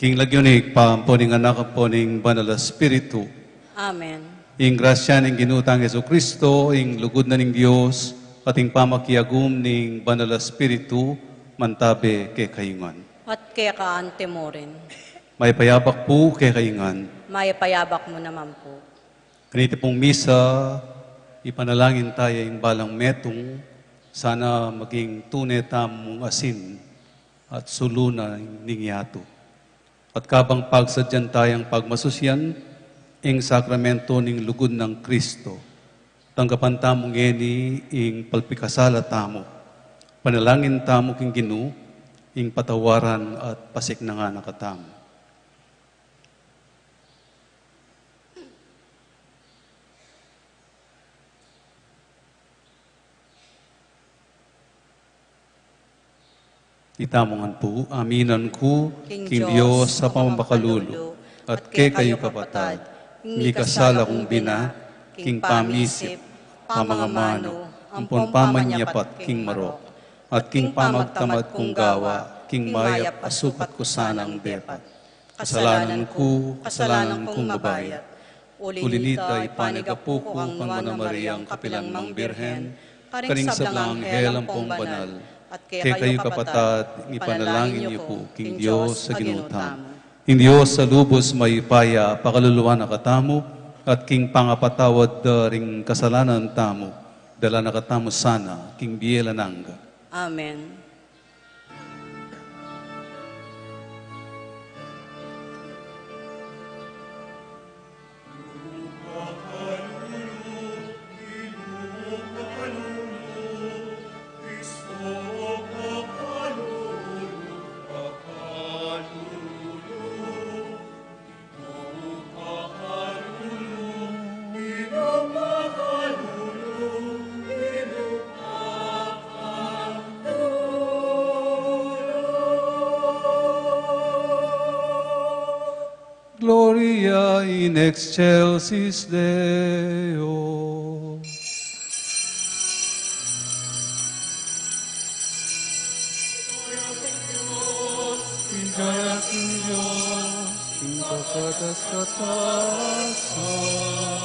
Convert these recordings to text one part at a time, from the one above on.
King lagyunik paampo ning anak po ning Banal na Espiritu. Amen. Ing grasya ning ginutang Yesu Kristo, ing lugod na ning Dios, ating pamakiagum ning Banal na Espiritu, mantabe kay kayungan. At kaya kaante mo rin. May payabak po kay kayungan. May payabak mo naman po. Ganito pong misa, ipanalangin tayo yung balang metong, sana maging tunay tamong asin at suluna ning yato. At kabang pagsadyan tayang pagmasusyan, ing sakramento ning lugod ng Kristo. Tanggapan tamong eni ing palpikasala tamo. Panalangin tamo king Ginu, ing patawaran at pasik na nga nakatamo. Itamongan po, aminan ko, King Diyos sa pamamakalulo, at kay kayo kapatad, ni kasala kong bina, King pamisip, pamangamano, ampon pamanyapat, King marok, at King pamagtamad kong gawa, King mayap asupat ko sanang depat. Kasalanan kong mabayat. Ulinita ipanigapo ko ang Mana Mariang kapilang mang birhen, karing sablang helang pong banal, at kaya kayo kapatad, ipanalangin niyo po, King Diyos sa ginutamo. King Diyos sa lubos may paya, pakaluluwa na katamo, at King pangapatawad ring kasalanan tamo, dala na katamo sana, King Biela Nanga. Amen. Gloria in excelsis Deo. Hingaya King Diyos, King kakatas-katasan,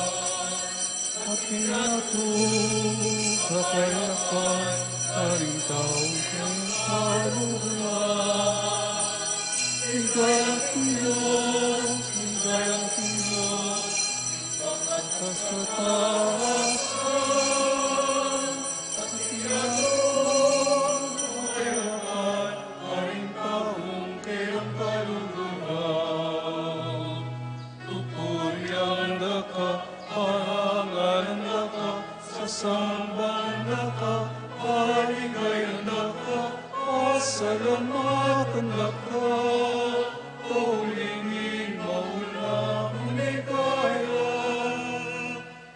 at kinatong kapayapan, haring taong kang kaluhan. Hingaya King Diyos, Hingaya King Diyos, kakatas-katasan, at kinatong kapayapan, haring taong kang kaluluhan. Tupuriang daka, parangalan daka, sasambang daka, haligayan daka, pasalamatan daka, tulingin mauna unikaya.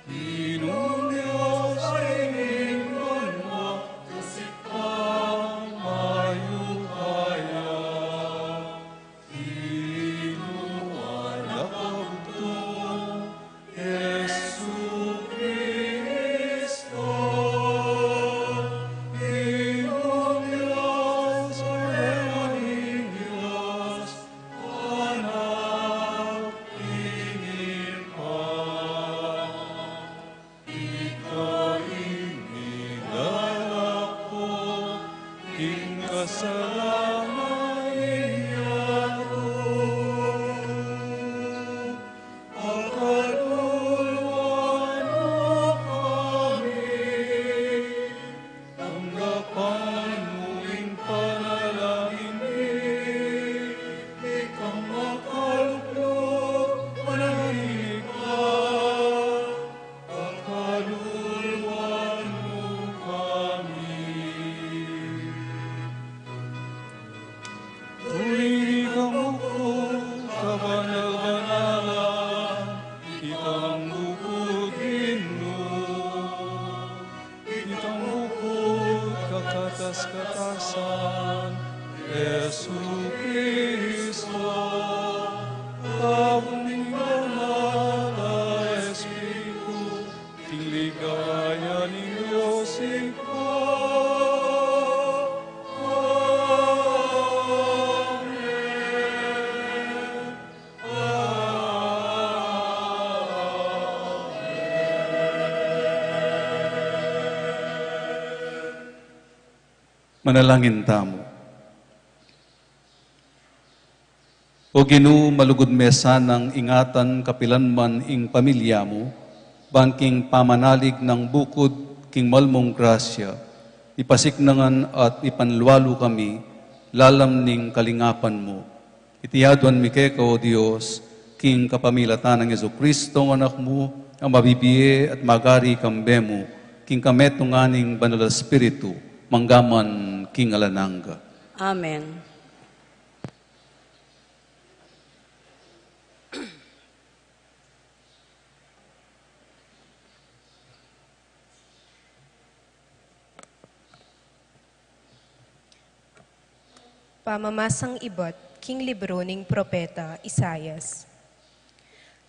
Inong Diyos ay iningon mo, kasikang mayukaya. Inuwan nakabugto, Yesu Cristo. Inong Diyos ay aning Diyos, anak ingin pa. Ikaw inigalak ko, ing kasalanan iyato. Akaluluan mo kami, tanggapan mo ing panalangin ni, ikang makaluklok, manahimik ka. Akaluluan mo kami. Tuwing ikaw ko, kabanal-banalan, ikang bukudin mo. Ikang bukod, kakatas-katasan, Yesu Cristo. Abong banal na Espiritu, ligaya ni Diyos ikaw. Amen. Manalangin tamo. O Ginoo, malugod mesa ng ingatan kapilanman ing pamilya mo, bangking pamanalig ng bukod king malmong grasya, ipasiknangan at ipanluwalo kami, lalam ning kalingapan mo. Itiyaduan mi kay o Diyos, king kapamilatan ng Jesucristo ng anak mo, ang mabibiye at magari kambe mo, king kametunganing banal Espiritu, manggaman king alananga. Amen. Pamamasang ibot, king libro ning propeta Isayas.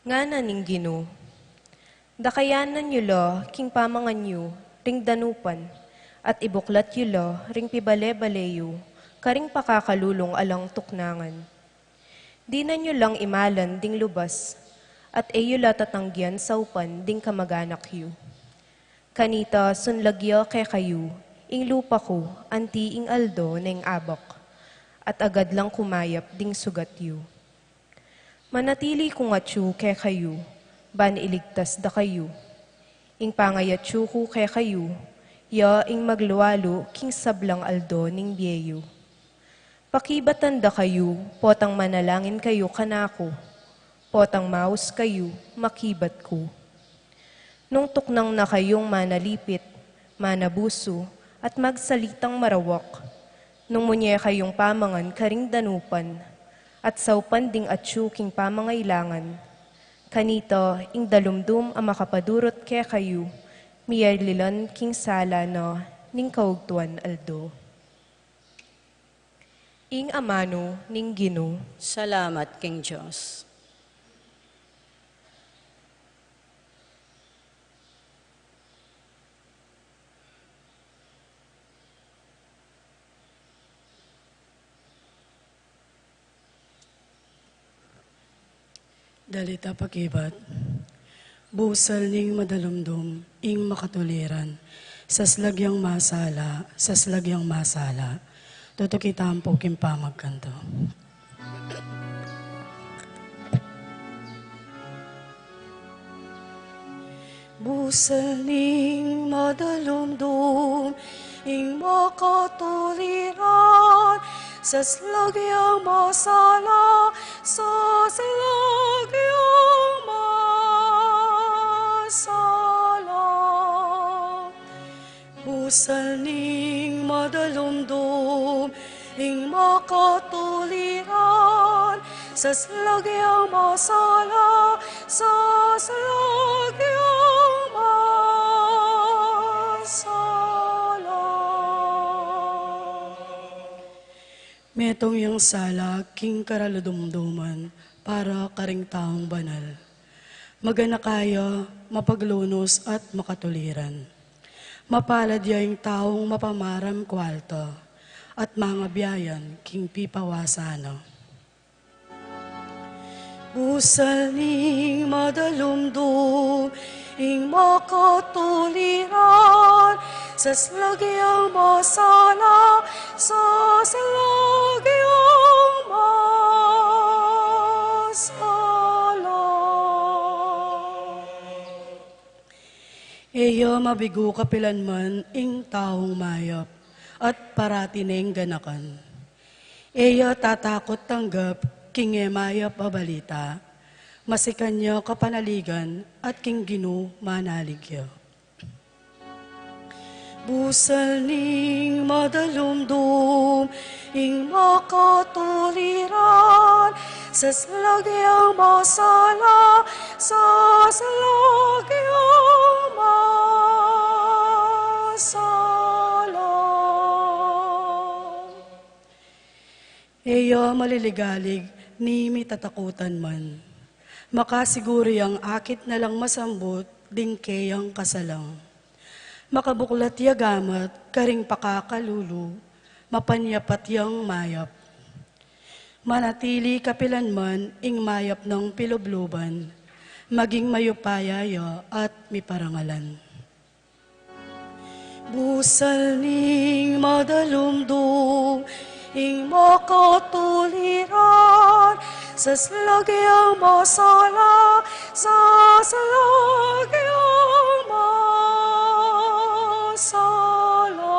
Ngana ning Ginoo, dakayanan yulo, king pamanganyo, ring danupan, at ibuklat yulo, ring pibale-baleyo, karing pakakalulong alang tuknangan. Di na nyo lang imalan ding lubas, at eyula tatanggian sa upan ding kamaganak yu. Kanita sunlagyo kay kayo, ing lupa ko, anti ing aldo na ing abak, at agad lang kumayap ding sugat yu. Manatili kung atyu kay kayo, ban iligtas da kayo. Ing pangayatyu ko kay kayo, ya ing magluwalo king sablang aldo ning biyeyo. Pakibatan da kayo, potang manalangin kayo kanako, potang maus kayo, makibat ko. Nung tuknang na kayong manalipit, manabuso, at magsalitang marawak, nung munye kayong pamangan karing danupan, at saupan ding atsyuking pamangailangan, kanito ing dalumdum ang makapadurot kaya kayo, miyarlilan king sala no, ning kaugtuan aldo. Ing amano ning Ginoo. Salamat, King Diyos. Dalita pakibat, busal ning madalumdum, ing makatuliran, saslagyang masala, tutukitaan po king pamagkanto. Busal ning madalumdum, ing makatuliran, saslagyang masala, saslagyang masala. Busal ning madalumdum, ing makatuliran, saslagyang masala, saslagyang masala. Metong yung sala, king karaludumduman, para karing taong banal. Magana kaya, mapaglunos at makatuliran. Mapalad yung taong mapamaram kwalto, at mga biyayan, king pipawasano. Busal ning madalumdum, ing makatuliran, saslagyang masala, saslagyang masala. Eyo mabigo kapilanman, ing taong mayap, at parati neng ganakan. Eyo tatakot tanggap, king mayap abalita, masikanyo kapanaligan, at king Ginoo manaligyo. Busal ning madalumdum, ing makatuliran, saslagyang masala, saslagyang masala. Eyo maliligalig, ni mitatakutan man. Makasiguri ang akit na lang masambot, ding kayang kasalang. Makabuklat yagamat, karing pakakalulu, mapanyapat yang mayap. Manatili kapilanman, ing mayap ng pilubluban, maging mayupayaya at miparangalan. Busal ning madalumdum, ing makatuliran, sa slagyang masala, sa slagyang masala.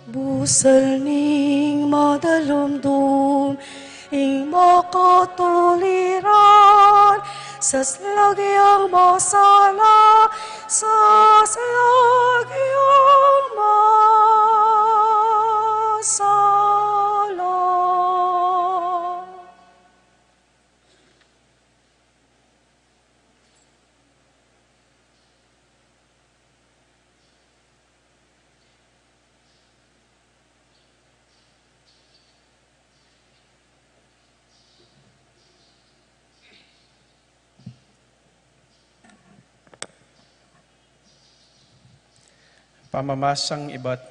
Busal ning madalumdum, ing makatuliran, sa slagyang masala, sa slagyang masala. Pamamasang iba't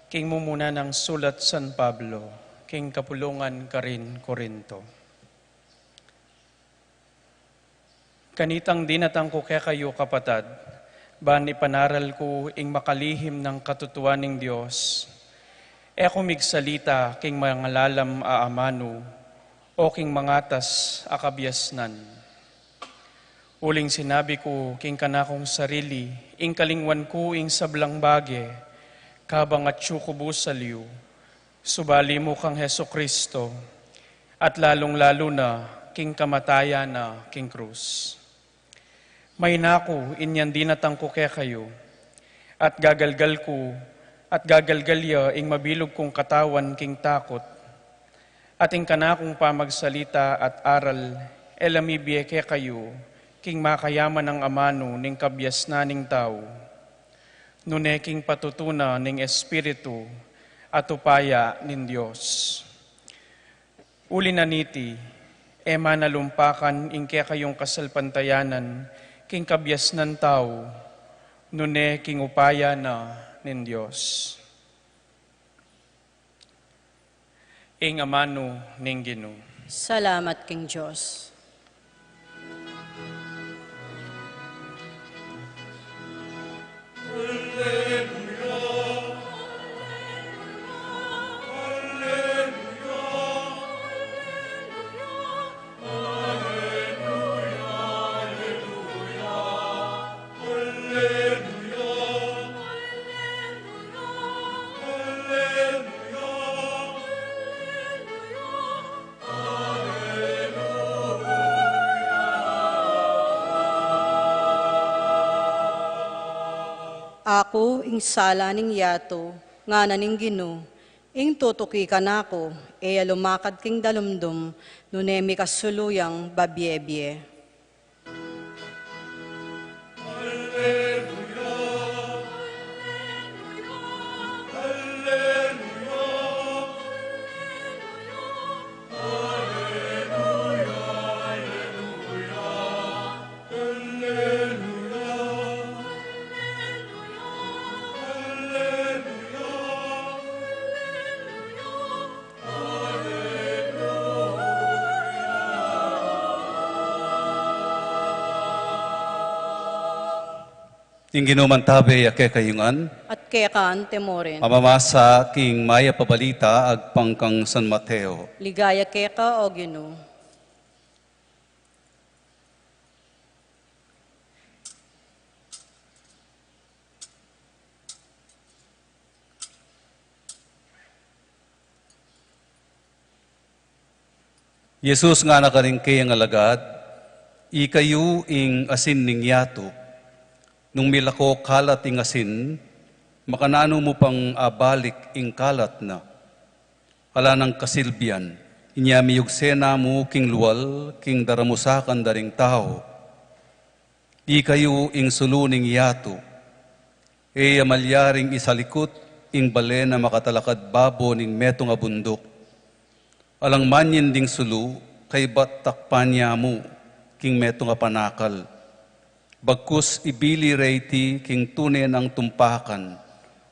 king mumuna ng sulat San Pablo, king kapulungan ka rin Korinto. Kanitang dinatang ko kaya kayo kapatad, ban ipanaral ko ing makalihim ng katutuan ng Diyos, e kumigsalita king mangalalam aamano, o king mangatas akabyasnan. Uling sinabi ko, king kanakong sarili, ing kalingwan ko ing sablang bage, kabang at syukubo sa liw, subali mo kang Heso Kristo, at lalong-lalo na, king kamatayan na, king krus. May nako, inyan dinatang ko kaya kayo, at gagalgal ko, at gagalgalya ing mabilog kong katawan, king takot, at ing kanakong pamagsalita at aral, elamibye kaya kayo, king makayaman ng amano ning kabyas na ning tao, nune king patutuna ning espiritu at upaya nin Diyos. Uli na niti, ema nalumpakan ing kaya kayong kasalpantayanan king kabyas ng tao, nune king upaya na nin Diyos. Ing amano ning Ginoo. Salamat king Diyos. Ako, ing sala ning yato, nga naning Ginoo, ing tutuki ka nako, e lumakad king dalumdum, nunemi kasuluyang babyebye. Ting ginumantabe ake kayungan, At kekaan temorin, pamamasa king maya pabalita agpangkang San Mateo. ligaya keka o Ginoo. Jesus nga nakaringke ang alagad, ikayu ing asin ning yato, nung milako kalat ing asin, makanano mo pang abalik ing kalat na. Ala ng kasilbian, inyami yugsena mo king luwal, king daramusakan daring tao. Ikayu ing suluning yato, e amalyaring isalikot ing bale na makatalakad babo ning metong abundok. Alang manyin ding sulu, kay batakpan niya mo, king meto nga panakal. Bagkus ibili reyti, king tunay ng tumpakan,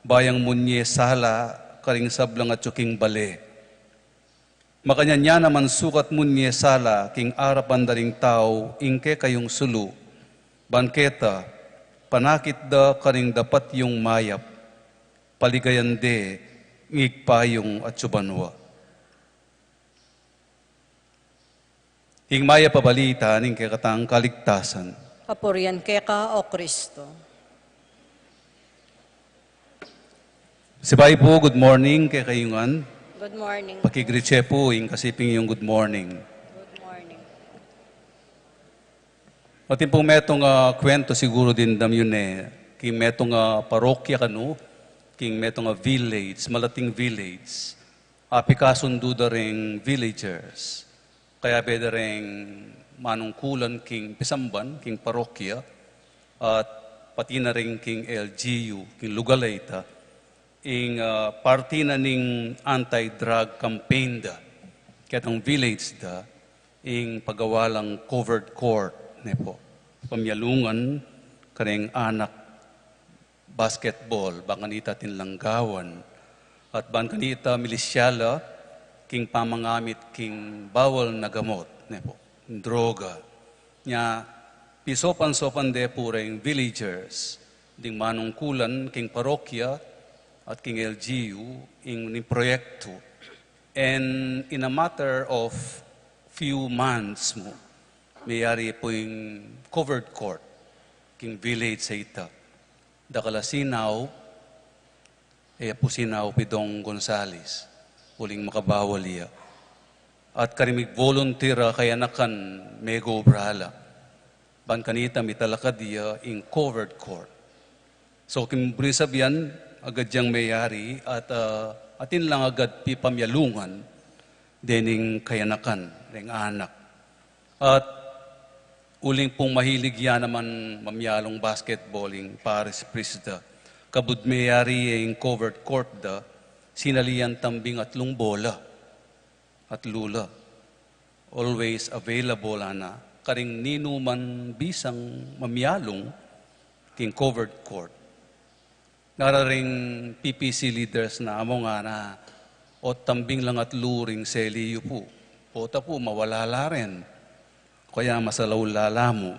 bayang munye sala, karing sablang at king bale. Makanya naman sukat munye sala, king arapan daring tao, ingke kayong sulu, banketa, panakit da karing dapat yung mayap, paligayan de, ngigpa yung atsubanwa. Ing maya pabalita ning kekatang kaligtasan. Kapurian keka o Kristo. Sibay po, good morning kay kayungan. Good morning. Pakigritse po ing kasiping yung good morning. Good morning. Matin po metong kwento siguro din dam yun king metong parokya kanu, king metong village, malating village. Apikasun da ring villagers. Kaya beda ring manungkulan king pisamban, king parokya, at pati na ring king LGU, king Lugalayta, ing party na ning anti-drug campaign da, katang village da, ing pagawalang covered court, ne po. Pamyalungan, karing anak basketball, banganita tinlanggawan, at banganita milisyala, king pamangamit, king bawal na gamot, ne po, droga. Nya, pisopan-sopan de pureng villagers, ding manungkulan, king parokya, at king LGU, ing proyekto. And in a matter of few months mo, mayari po yung covered court, king village sa ita. Dakala sinaw, po sinaw Pidong Gonzales, huling makabawal iya. At karimig volunteer kaya nakan mego brala. Ban kanita mitalakad iya in covered court. So kimbrisabian, agad diyang mayari at atin lang agad pipamyalungan dening kayanakan, ng anak. At uling pong mahilig yan naman mamyalong basketballing Paris Prisda. Kabud mayari yung covered court da, sinalian tambing at bola at lula. Always available ana, karing ninuman bisang mamyalong king covered court. Nararing PPC leaders na amo nga na o tambing lang at luring seliyo po. Pota po mawalala rin. Kaya masalawlala mo.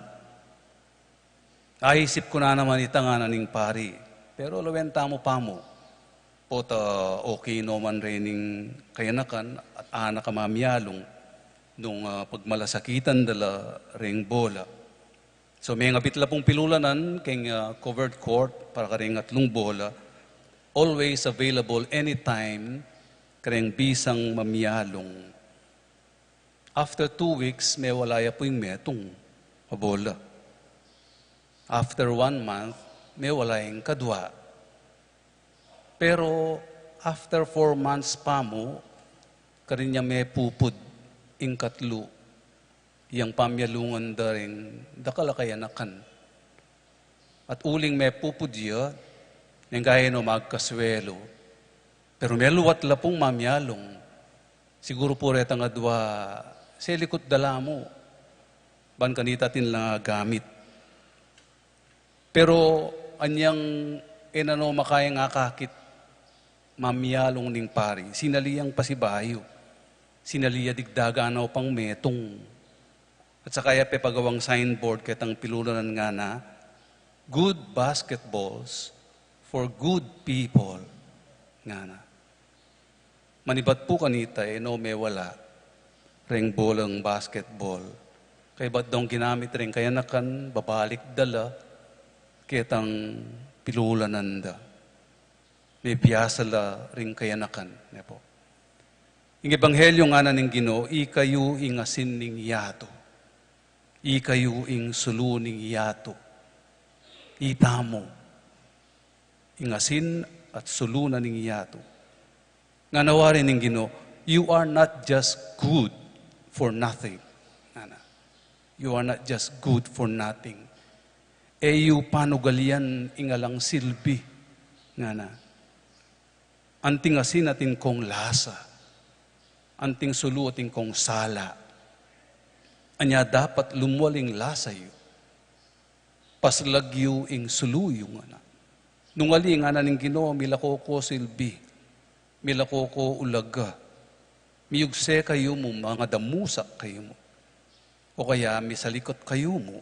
Aisip ko na naman nga ning pari. Pero lawenta mo pa mo. Pota okay no man rin kayanakan at anak mamyalong nung pagmalasakitan dala ring bola. So may ngapitla pong pilulanan kay covered court para karing atlong bola. Always available anytime karing bisang mamyalong. After 2 weeks, may walaya po yung metong bola. After 1 month, may wala yung kadwa. Pero after 4 months pa mo, karin niya may pupud ing katlo. Yang pamyalungan da rin, dakalakayanakan. At uling may pupudya, yung gaya no magkaswelo. Pero may luwat la pong mamyalong. Siguro po reta nga dwa, selikot dala mo. Ban kanita tin lang gamit. Pero anyang inano makaya nga kakit mamyalong ning pari. Sinaliyang pasibayo. Sinaliya digdaganaw pang metong. At sa kaya pagawang signboard kitang pilulanan nga na, good basketballs for good people. Nga na. Manibat po kanita, no may wala. Ring bolang basketball. Kaya ba't daw ginamit rin kaya nakan, babalik dala, kitang pilulanan da. May biyasa la ring kaya nakan. Po. Ang ebanghelyo nga na ning Ginoo, ikayu ingasin ning yato. Ikayu ing suluning yato. Itamo. Ingasin at sulunan ning yato. Nga nawarin ning Ginoo, you are not just good for nothing. You are not just good for nothing. You panugalian ingalang silbi. Nga na. Anting asin atin kong lasa. Anting sulu atin kong sala. Anya dapat lumwaling lasayo. Paslagyo ing suluyo nga na. Nungali nga na ning Ginoo, milako ko silbi. Milako ko ulaga. Miyugse kayo mo, mga damusak kayo mo. O kaya misalikot kayo mo.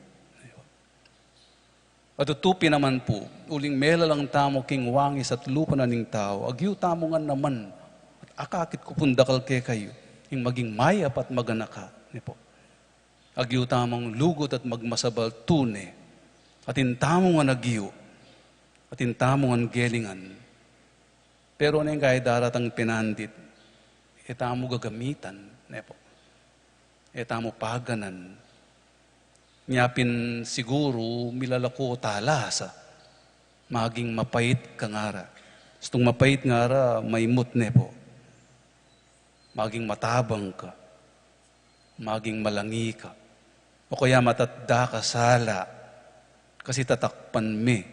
At tutupi naman po, uling mela lang tamo king wangis at lupa na ning tao, agyu tamo nga naman, at akakit ko pundakal ke kayo, yung maging mayap at maganaka. Po. Agyu tamang lugot at magmasabal tune, at intamo nga nagyo, at intamo nga gelingan. Pero na yung kaya daratang pinandit, etamo gagamitan, po. Etamo paganan, Nyapin siguro milalako talasa, maging mapait ka ngara. Gustong mapait ngara, maimot po. Maging matabang ka, maging malangi ka. O kaya matatda ka sala, kasi tatakpan me.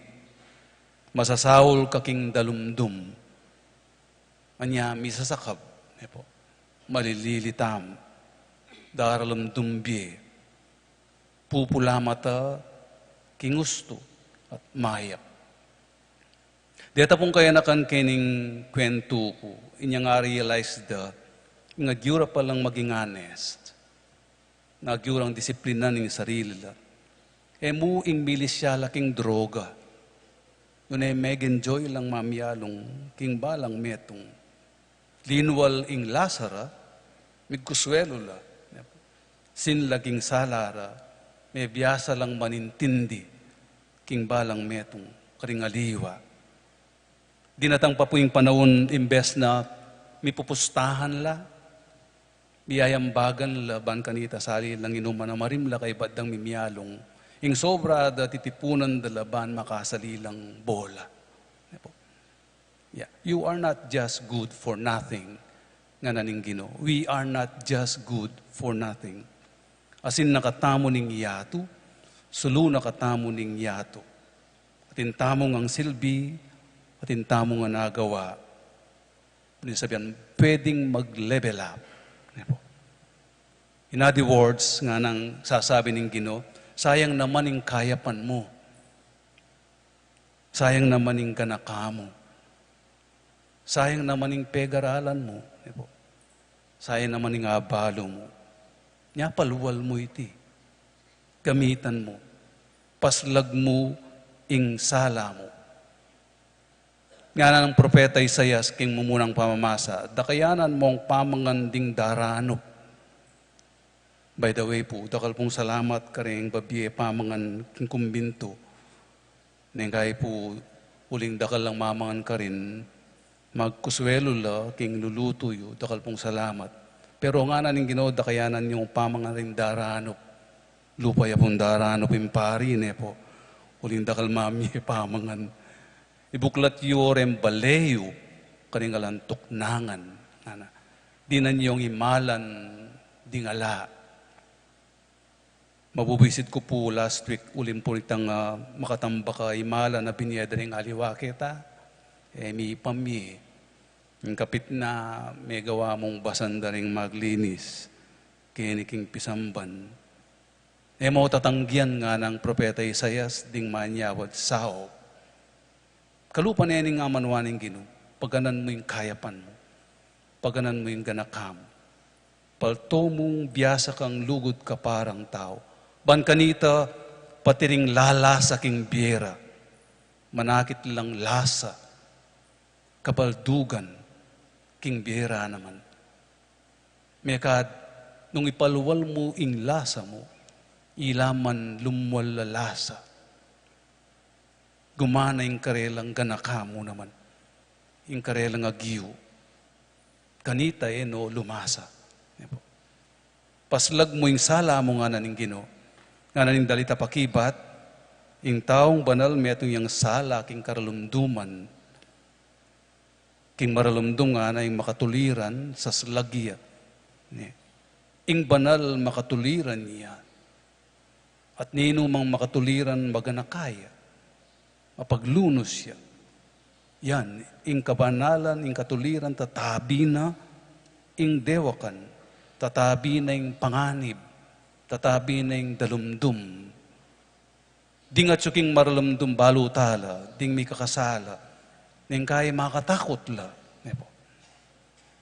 Masasawol ka king dalumdum. Anya, misasakab, po. Malililitam, daralamdum biye. Pupula mata, kingusto, at mayap. Deta pong kaya nakan kining kwento ko, inya nga realize nga gyura palang maging honest, nga gyurang disiplina ng sarili la. Mu ing bilis siya laking droga. Yun meg-enjoy lang mamyalong, king balang metong. Linwal ing lasara, migkuswelo la. Sin laging salara, may biyasa lang manintindi, king balang metong karingaliwa. Dinatang pa po yung panahon, imbes na mipupustahan la, biyayambagan la, ban kanita sali lang inuman na marimla kay badang mimyalong, ing sobra da titipunan da laban makasalilang bola. Yeah. You are not just good for nothing, nga naning Ginoo. We are not just good for nothing. Asin nakatamo ning yato, sulo nakatamo ning yato. Atintamong ang silbi, atintamong ang nagawa. Ano sabihan, pwedeng mag-level up. In other words, nga nang sasabi ng Ginoo, sayang naman yung kayapan mo. Sayang naman yung ganaka mo. Sayang naman yung peg-aralan mo. Sayang naman yung abalo mo. Nya paluwal mo iti. Gamitan mo. Paslag mo ing sala mo. Nga na ng propeta Isaias king mumunang pamamasa, dakayanan mong pamanganding daranop. By the way po, dakal pong salamat ka rin babiye pamangan king kumbinto. Nengkay po, uling dakal lang mamangan ka rin, magkuswelo la king lulutuyo, dakal pong salamat. Pero nga na ning Ginoo dakayanan yung pamangan rin daranop. Lupaya pong daranop impari po. Uling dakal mami pamangan. Ibuklat yorem baleyo, kaningalan tuknangan. Di na niyong imalan dingala. Mabubisit ko po last week, ulim po itang makatamba ka imalan na binyeda rin aliwa kita. Mi pami. Yung kapit na may gawa mong basanda rin maglinis, kiniking pisamban. Mo tatanggian nga ng propeta Isaias, ding manyawad sao. Kalupa na yan nga manuaning Ginoo, paganan mo yung kayapan mo, paganan mo yung ganakam. Palto mong biyasa kang lugod ka parang tao. Ban kanita, patiring lalasa king biyera, manakit lang lasa, kabaldugan, king biyera naman. Mekad, nung ipaluwal mo ing lasa mo, ilaman lumwal lasa. Gumana yung karelang ganaka mo naman. Yung karelang agiyo. Kanita no, lumasa. Paslag mo yung sala mo nga naning Ginoo. Nga naning dalita pakibat, yung taong banal metong yung sala king karalumduman, king maralumdum nga na yung makatuliran sa slagya. Ing banal makatuliran niya. At nino mang makatuliran maganakaya. Mapaglunos siya. Yan, ing kabanalan, ing katuliran, tatabi na, ing dewakan, tatabi na ing panganib, tatabi na ing dalumdum. Ding at suking maralumdum balutala, ding may kakasala, neng kaya makatakot la.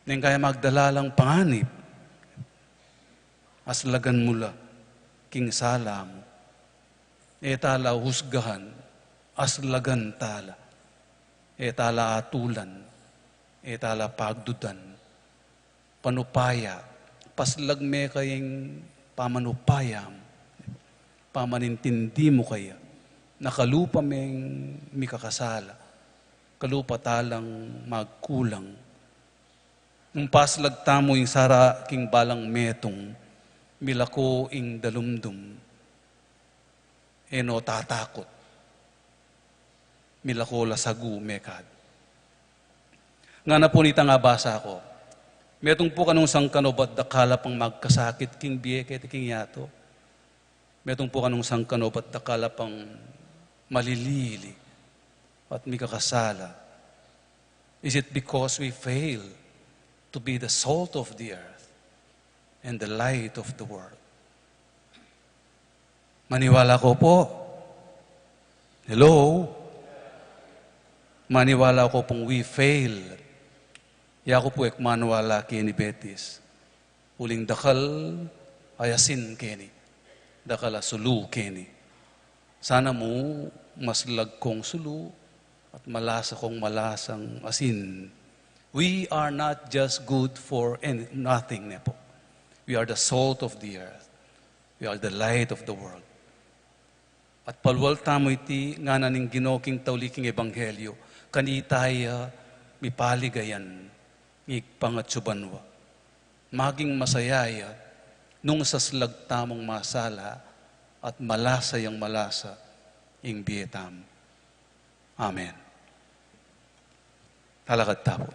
Neng kaya magdalalang panganib. Aslagan mo la, king sala mo. Etala husgahan, aslagan tala, etala atulan, etala pagdudan, panupaya, paslag me kayeng pamanupayam, pamanintindi mo kaya, nakalupa meng mikakasala, kalupa talang magkulang. Nung paslag tamo yung sara king balang metong, milako ing dalumdum, eno tatakot, milako lasagu mekad. Nga na po nita nga basa ko, metong po kanong sang kanobat dakala pang magkasakit king biyeke king yato, metong po kanong sang kanobat dakala pang malilili at mikakasala. Is it because we fail to be the salt of the earth and the light of the world? Maniwala ko po. Hello? Maniwala ko pong we fail. Yako po ekmanwala kini Betis. Uling dakal ayasin kini. Dakal sulu kini. Sana mo maslag kong sulu at malasa kong malasang asin. We are not just good for nothing, nepo. We are the salt of the earth. We are the light of the world. At palwal tamo iti nga naning ginoking tauliking ebanghelyo, kanitaya mipaligayan, ngigpangatsubanwa. Maging masayaya, nung saslag tamong masala, at malasa yung malasa, ing bietam. Amen. Talakad tapo.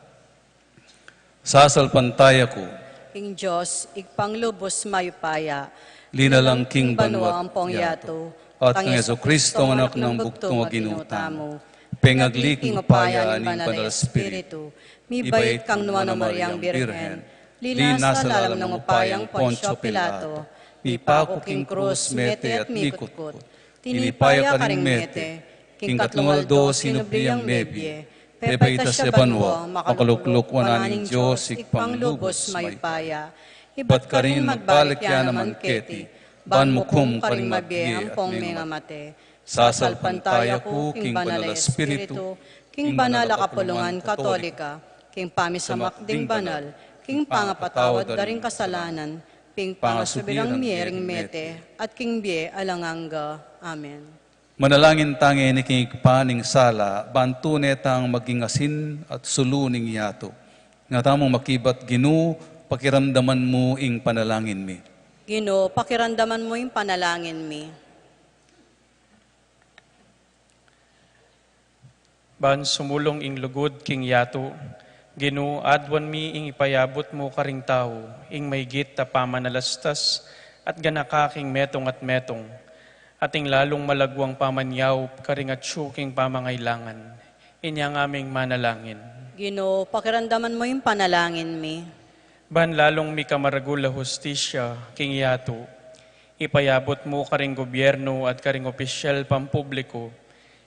Sasalpantaya ko, King Diyos, igpanglubos mayupaya, linalang king banwa ang pongyato, at ng Yeso Kristo anak ng bugtong ginutamo, pengaglik ng upaya ni Banal Espiritu, mibait kang nuwa ng Mariang Birhen, linas sa lalam ng upayang Poncio Pilato, mipako king krus, mete at mikutkut, tinipaya ka ring mete, king katlungaldo sinubliyang nebye, Pebaita sa banwa, makalukluk wananing Diyos, ikpanglubos mayupaya. Iba't ka rin magbalik yan naman keti, ban mukum ka rin mabye ang pong mga mate. Sasalpantaya ko, king banal espiritu, king banal kapulungan katolika, king pamisamakding banal, king pangapatawad daring kasalanan, king pangasubirang miyering mete, at king bie alanganga. Amen. Manalangin tangi ni king paning sala, bantu netang maging asin at suluning yato. Nga tamong makibat ginu, pakiramdaman mo ing panalangin mi. Gino, pakiramdaman mo yung panalangin mi. Ban sumulong ing lugod king yato, Ginu adwan mi ing ipayabot mo karing tao, ing maygit ta pamanalastas, at ganakaking metong at metong, ating lalong malagwang pamanyaw, karing at syuking pamangailangan. Inyang aming manalangin. Gino, pakiramdaman mo yung panalangin mi. Ban lalong mi kamaragula hustisya, king yato, ipayabot mo karing gobyerno at karing opisyal pampubliko,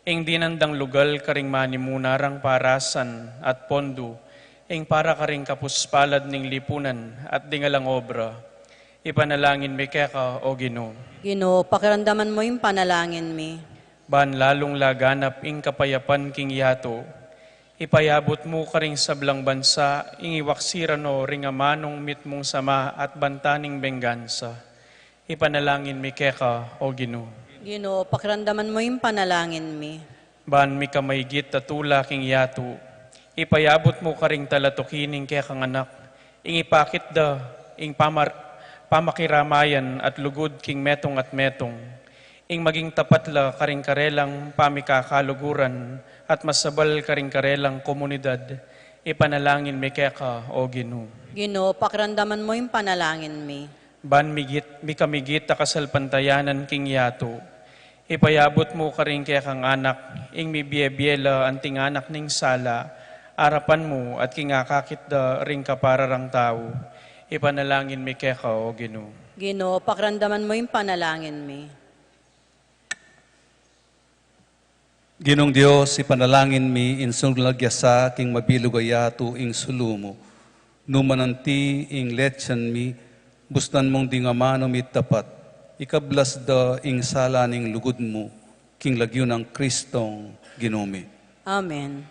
ing dinandang lugal karing manimunarang parasan at pondo, ing para karing kapuspalad ning lipunan at dingalang obra. Ipanalangin mi keka, o Ginoo. Gino, pakiramdaman mo yung panalangin mi. Ban lalong laganap ing kapayapan king yato, ipayabot mo karing sablang bansa, ing iwaksiran o ring amanong mitmong sama at bantaning benggansa. Ipanalangin mi keka, o Ginoo. Gino, pakiramdaman mo yung panalangin mi. Ban mi kamaygit tatula king yato, ipayabot mo karing talatukining kekang anak, ing ipakit da, ing pamakiramayan at lugod king metong at metong, ing maging tapat la karing karelang pamikakaluguran at masabal karing karelang komunidad, ipanalangin mi keka, o Ginoo. Gino, pakiramdaman mo yung panalangin mi. Ban mi kamigit ta kasalpantayanan king yato, ipayabot mo karing kekang anak, ing mi biyebiyela anting anak ning sala, arapan mo at kingakakit da ring kapararang tao, ipanalangin mi keka, o Ginoo. Gino, pakiramdaman mo yung panalangin mi. Ginong Diyos, ipanalangin mi insulnagyasa king mabilugayato ing sulumo. Numananti ing letsan mi, bustan mong dingamano mi tapat. Ikablas da ing sala ning lugod mo, king lagyo ng Kristong ginumi. Amen.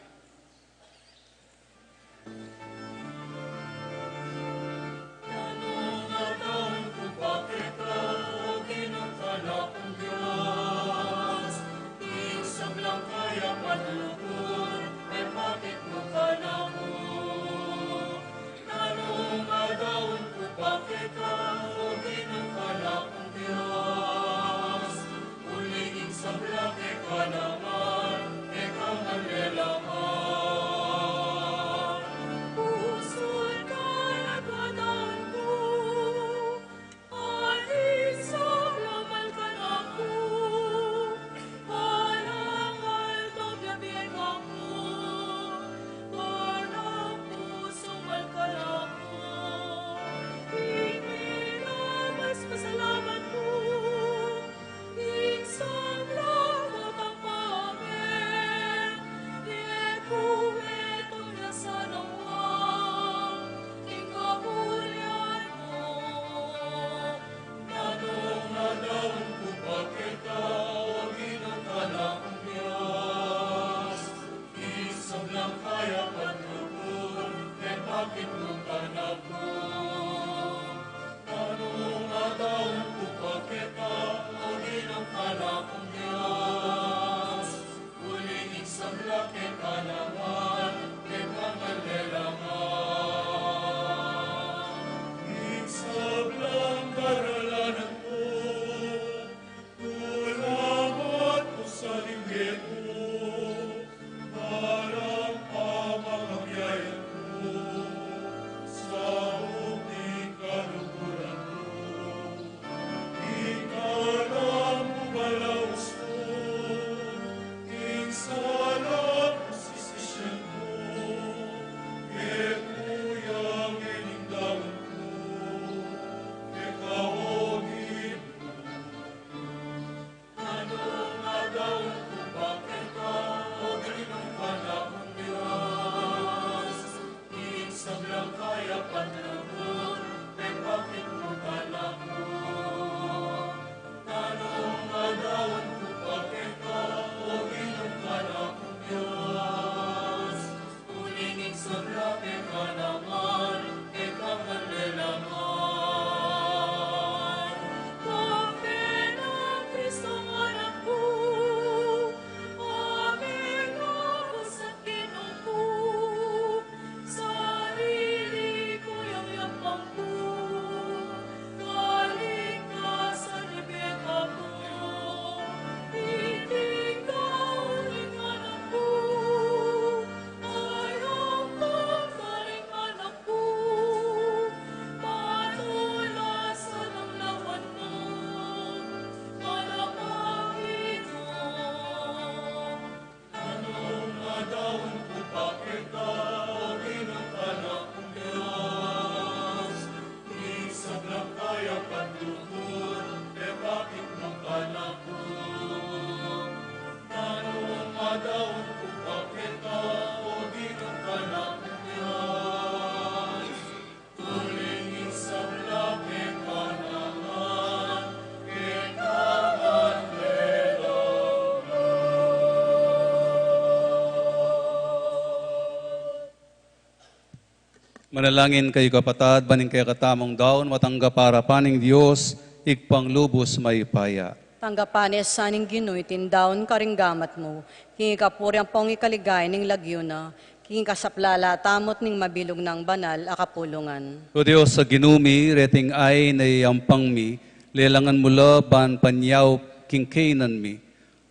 Manalangin kayo kapatad, baning kaya katamong daon, matangga para paning Diyos, ikpang lubos may paya. Tanggapanes saning Ginoy, tindaon karinggamat mo, kingi kapuriang pong ikaligay ning lagyo na, kingi kasaplala tamot ning mabilog ng banal akapulungan. O Diyos sa ginumi, reting ay nayampang mi, lelangan mula ban panyaw king kainan mi.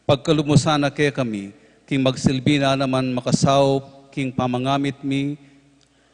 Pagkalumusana kaya kami, king magsilbi na naman makasaw, king pamangamit mi,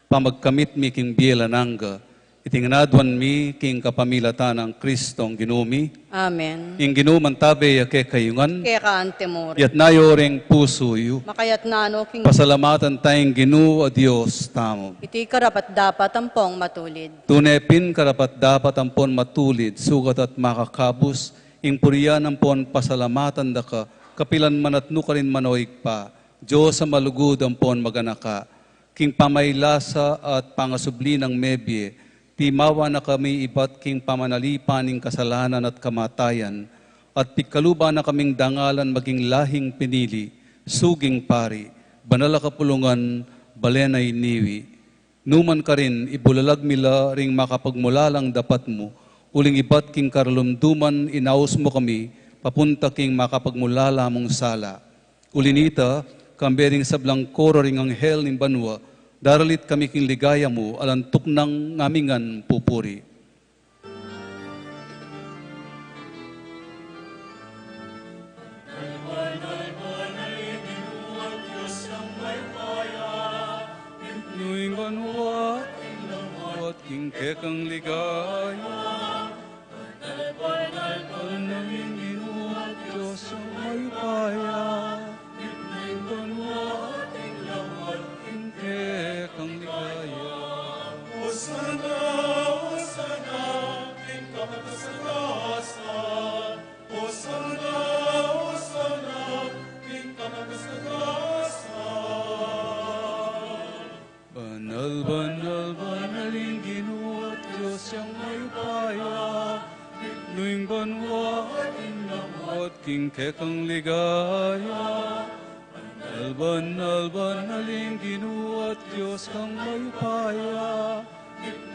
pamagkamit mi king bielananga. Itinganadwan mi king kapamilata ng Kristong ginumi. Amen. Ing ginuman tabe yake kayungan, Kaya kaan temor. yat nayoreng puso yu. Makayat nano king Pasalamatan tayong Ginoo a Dios tamo. iti karapat dapat ampong matulid. Tunepin karapat dapat ampon matulid, sugat at makakabus, ing puriyan ampon pasalamatan da ka, kapilan manatno ka rin manoig pa, Diyos sa malugod ampon maganaka, king pamaylasa at pangasubli ng mebye, timawa na kami ibat king pamanalipaning kasalanan at kamatayan, at pikaluba na kaming dangalan maging lahing pinili, suging pari, banal a kapulungan, balenay niwi. Numan ka rin, ibulalag mila ring makapagmulalang dapat mo, uling ibat king karlumduman, inaos mo kami, papunta king makapagmulala mong sala. Ulinita, kambering sablang koro ring anghel ng banwa, daralit kami king ligaya mo, alantok ng ngamingan pupuri. Nuing banwa, at king kekang ligaya, panalangin ginuat Diyos ang may paya. Nuing banwa, at king kekang ligaya. Hosana, Hosana, king kapatasan. Hosana, Hosana, king kapatasan. Banal, banal, banalin ginuat Diyos ang may paya. Nuing banwa, at king kekang ligaya. Banal, banal, banalin ginuat Diyos ang may paya.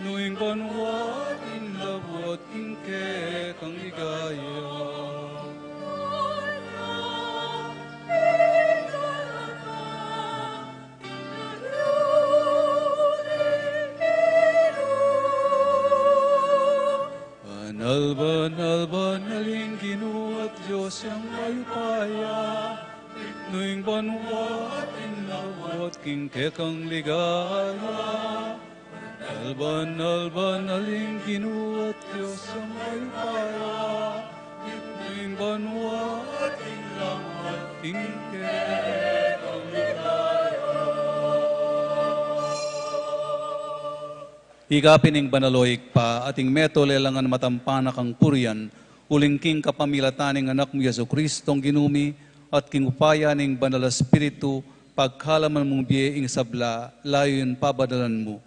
Nuing banwa, at king kekang ligaya. Banal, banal, banalin ginuat Diyos ang may paya. Nuing banwa, at king kekang ligaya. Banal, banal, banalin ginuat Diyos ang may paya. Nuing banwa, at king kekang ligaya. Higapin ng banaloik pa, ating meto lelangan matampanak ang purian, uling king kapamilataning anak mo Yesu Kristong ginumi, at king upaya ning banal espiritu, pagkalaman mong biyeing sabla, layon pabadalan mo.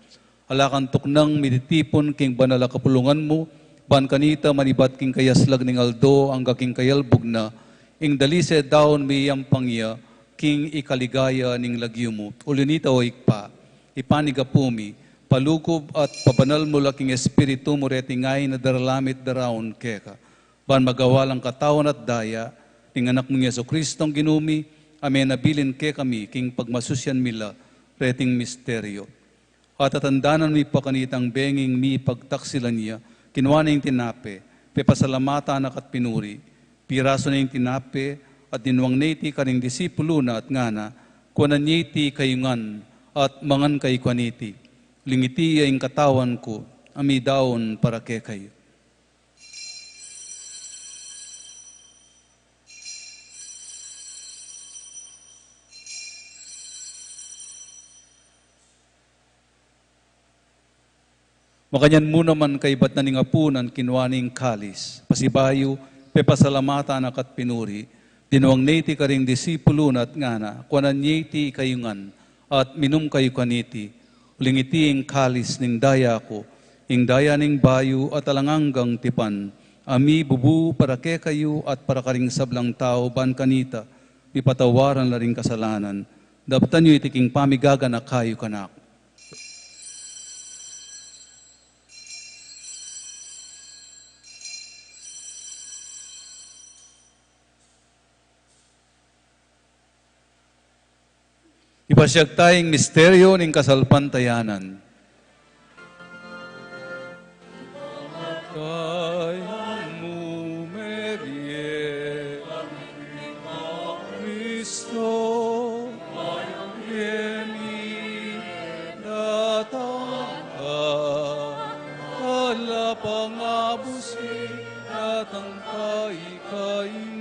Alakan tuknang miditipon king banal a kapulungan mo, ban kanita manibat king kayaslag ning aldo, ang kaking kayalbog na, ing dalise daon miyang pangya, king ikaligaya ning lagyo mo. Ulinita o ikpa, ipanigapumi, palukob at pabanal mo laking espiritu mo retingay na daralamit daraon keka. Ban magawalang katawan at daya, ning anak mong Yesu Kristong ginumi, amen nabilin ke kami, king pagmasusyan mila, reting misteryo. At atandanan mi pakanitang benging mi pagtaksilan niya, kinuha na yung tinape, pepasalamata anak at pinuri, piraso na yung tinape, at dinuwang neti kaning disipulo na at ngana, kuanan neti kayungan, at mangan kay kwaniti. Lingiti ang katawan ko, ami daon para kay kayo. Makanyan mo naman kay bat na ning apunan kinwaning kalis, pasibayo, pepasalamata anak at pinuri, dinuwang neti karing disipulo na at ngana, kuanan neti kayungan, at minum kayo kaniti, ulingiti ang kalis ning daya ko, ing daya ning bayo at alanganggang tipan, ami bubu para ke kayo at para karing sablang tao ban kanita, ipatawaran la ring kasalanan, daptan nyo itiking pamigaga na kayo kanak. Ipasyag tayong misteryo ng kasalpantayanan. Kayang mo, Marie, Kristo, yeni, datang ka, ala pangabusi, datang kain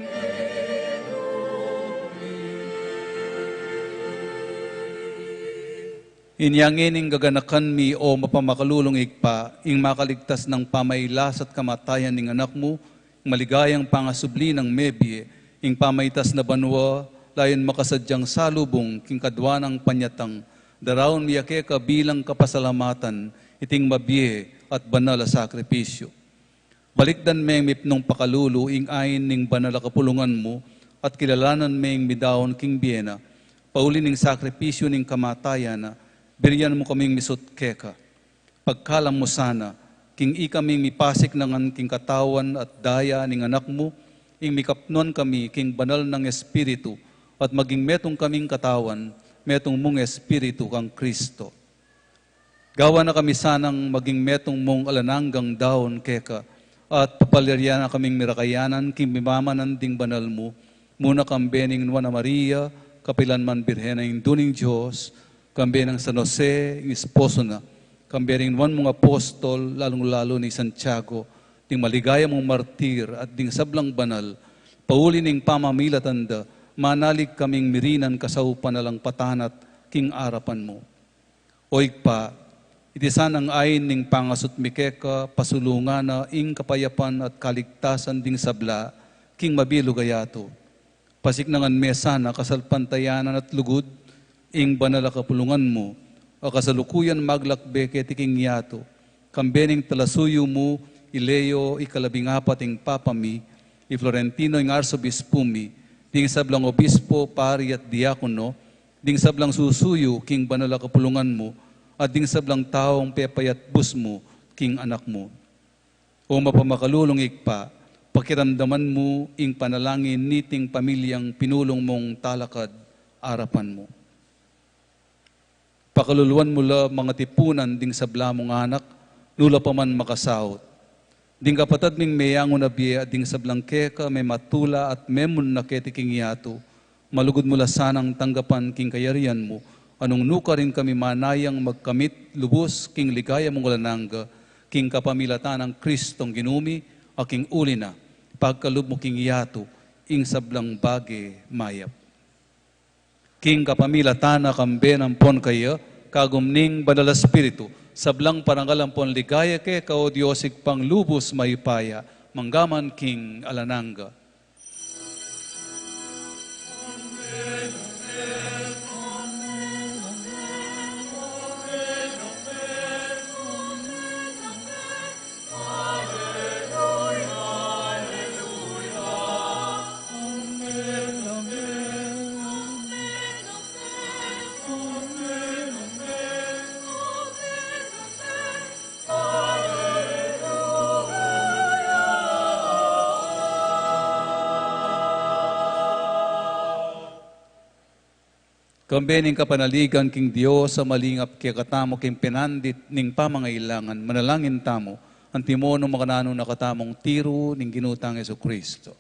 Inyangin ing gaganakan mi o mapamakalulong ikpa, ing makaligtas ng pamaylas at kamatayan ng anak mo, ing maligayang pangasubli ng mebye, ing pamaitas na banwa, layon makasadyang salubong, king kadwa ng panyatang, daraon miyake ka bilang kapasalamatan, iting mabye at banal a sakripisyo. Balikdan meng mipnong pakalulu ing ayin ning banal a kapulungan mo at kilalanan meng midawon king biena. Pauli ning sakripisyo ning kamatayan na biryan mo kaming misut keka. Pagkalam mo sana, king ikaming mipasik nangan king katawan at daya ning anak mo, ing mikapnuan kami king banal ng Espiritu at maging metong kaming katawan, metong mong Espiritu kang Kristo. Gawa na kami sanang maging metong mong alananggang daon keka at papalirya na kaming mirakayanan king mimamanan ding banal mo, muna kambening Nuana Maria, kapilan man birhen ng duning Diyos, kambe ng San Jose, yung esposo na, kambe rin mga apostol, lalong-lalo ni Santiago, ding maligaya mong martir at ding sablang banal, pauli ning pamamilatanda, manalig kaming mirinan kasaupan na lang patanat king arapan mo. Oig pa, iti sanang ayin ning pangasut mikeka, pasulungan na ing kapayapan at kaligtasan ding sabla, king mabilugayato. Pasik nangan mesa na kasalpantayanan at lugod, ing banal a kapulungan mo, o kasalukuyan maglakbe ketiking yato, kambening talasuyo mo, Ileo, ikalabingapat ing papami, i Florentino ing arsobispumi, ding sablang obispo, pari at diakono, ding sablang susuyo, king banal a kapulungan mo, at ding sablang taong pepayat bus mo, king anak mo. O mapamakалulong ikpa, pakiramdaman mo ing panalangin niting pamilyang pinulong mong talakad arapan mo. Pakaluluan mo la mga tipunan ding sabla mong anak, nula pa man makasahot. Ding kapatad ming mayangon na biya, ding sablang keka, may matula at memon na ketiking yato, malugod mula sanang tanggapan king kayarian mo, anong nuka rin kami manayang magkamit, lubos, king ligaya mong walanangga, king kapamilatan ng Kristong ginumi, aking uli na, pagkalub mo king yato, ing sablang bage mayap. King kapamilatan na kambe ng pon kaya, kagumning banal Espiritu, sablang parangalampon ligaya ke kao Diyosig pang lubos mayupaya, manggaman king alanangga. Kambening kapanaligan king Dios sa malingap kaya katamo king pinandit ning pamangailangan, manalangin tamo, ang timono makanano nakatamong tiro ning ginutang Jesucristo.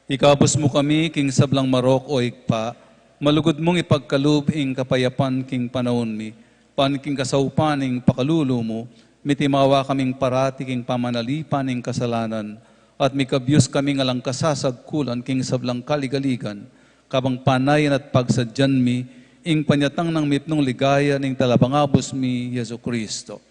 Ikabos mo kami, king sablang marok o ikpa, malugod mong ipagkalub ing kapayapan king panahon mi, pan king kasaupan ing pakalulo mo, mitimawa kaming parati king pamanalipan ing kasalanan, at mikabyos kaming alang kasasagkulan king sablang kaligaligan, kabang panayan at pagsadyan mi, ing panyatang ng mitnong ligaya ning talabangabos mi, Yesu Kristo.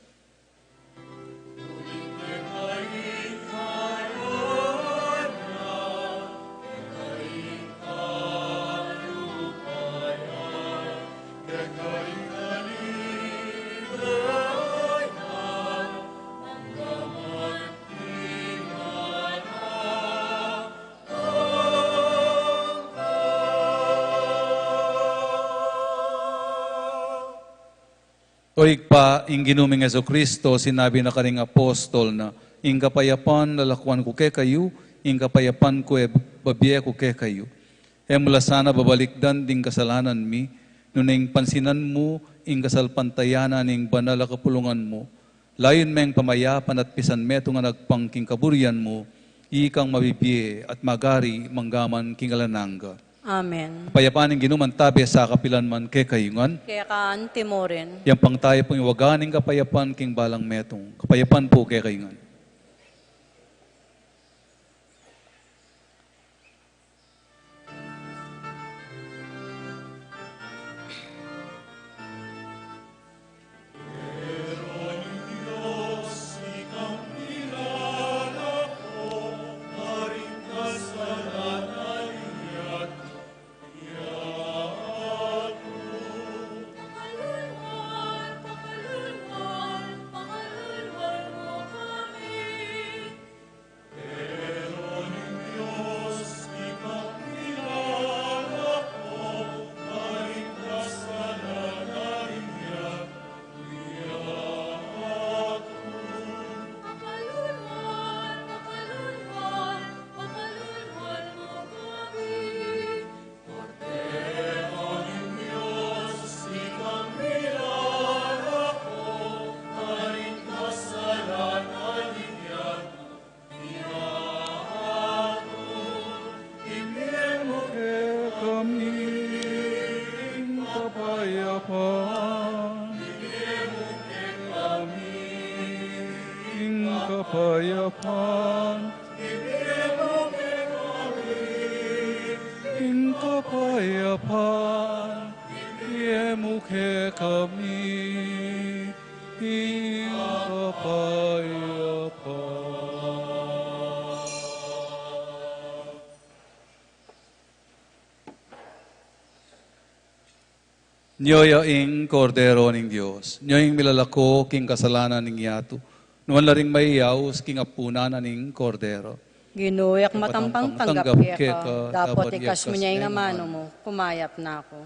Oig pa, ing ginuming Yeso Kristo, sinabi na karing apostol na, ing kapayapan lalakwan ko ke kayo, ing kapayapan ko babiye ko ke kayo. Mula sana babalikdan ding kasalanan mi, nuning pansinan mo, ing kasalpantayanan, ing banal a kapulungan mo, layon meng pamayapan at pisan meto nga nagpangking kaburian mo, ikang mabibiye at magari manggaman kingalananga. Amen. Payapaning ginuman tabi sa kapilan man ke kayungan, Kaya kaan timorin. yang pang tayo pong iwaganing kapayapan king balang metong. Kapayapan po ke kayungan. Kapayapan, ing kapayapan, iemukhe kami, ing kapayapan. Nyoyo ing kordero ning Dios, nyoyo ing milalako king kasalanan ning yato, nuan laring mayaw king apunan ning kordero. Ginuyak matampang tanggap ka. Dapat ikas mo niya yung amano mo. Kumayap na ako.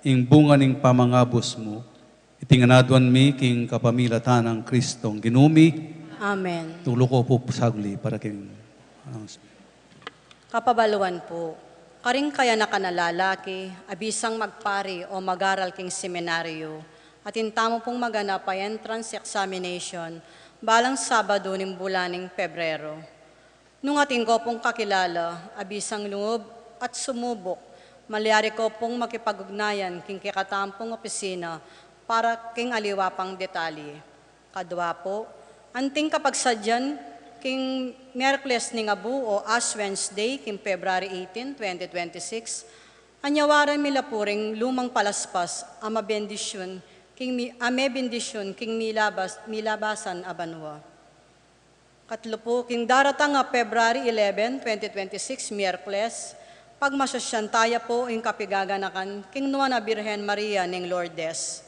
ing bunga ning pamangabos mo, itinganadwan mi king kapamilatan ng Kristong ginumi, Amen. tulo ko po sagli para king Kapabaluan po, karing kaya na kanalalaki, abisang magpari o mag-aral king seminaryo, at intamo pong maganap ay entrance examination, balang Sabado ning bulaning Pebrero. Nung ating ko pong kakilala, abisang lungob at sumubok, malyari ko pong makipag-ugnayan king kikatampong opisina para king aliwapang detalye. Kadwa po, anting kapagsadyan, king Miyerkules ning Abu o Ash Wednesday, king February 18, 2026, anyawaran mila puring lumang palaspas, ama bendisyon, ame bendisyon, king milabasan abanwa. Katlo po, king daratang nga February 11, 2026, Miyerkules, pagmasasyantaya po ing kapigaganakan, king Nuana Birhen Maria ning Lourdes.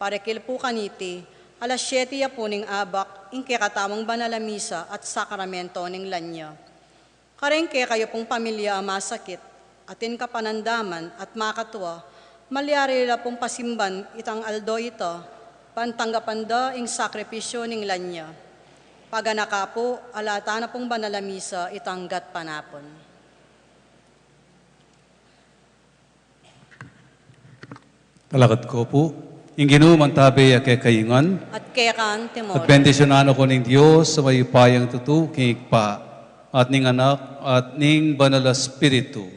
Parekil po kaniti, alas 7 ya po ning abak, ing kikatamang banalamisa at sakramento ning lanya. Karengke kayo pong pamilya ang masakit, atin kapanandaman at makatwa, malyari la pong pasimban itang aldo ito, pantanggapanda ing sakripisyo ning lanya. Paganaka po, alata na pong banalamisa itanggat panapon. Talakad ko po, ing ginuman tabi a kayingan, At kaya kan, Timor, at bendisyonan ko ning Diyos sa may upayang tutu, king ikpa, at ning anak, at ning banal espiritu.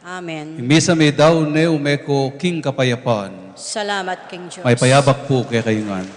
Amen. Misa may daw ne umeko king kapayapan, Salamat, King Diyos. may payabak po kay kayingan.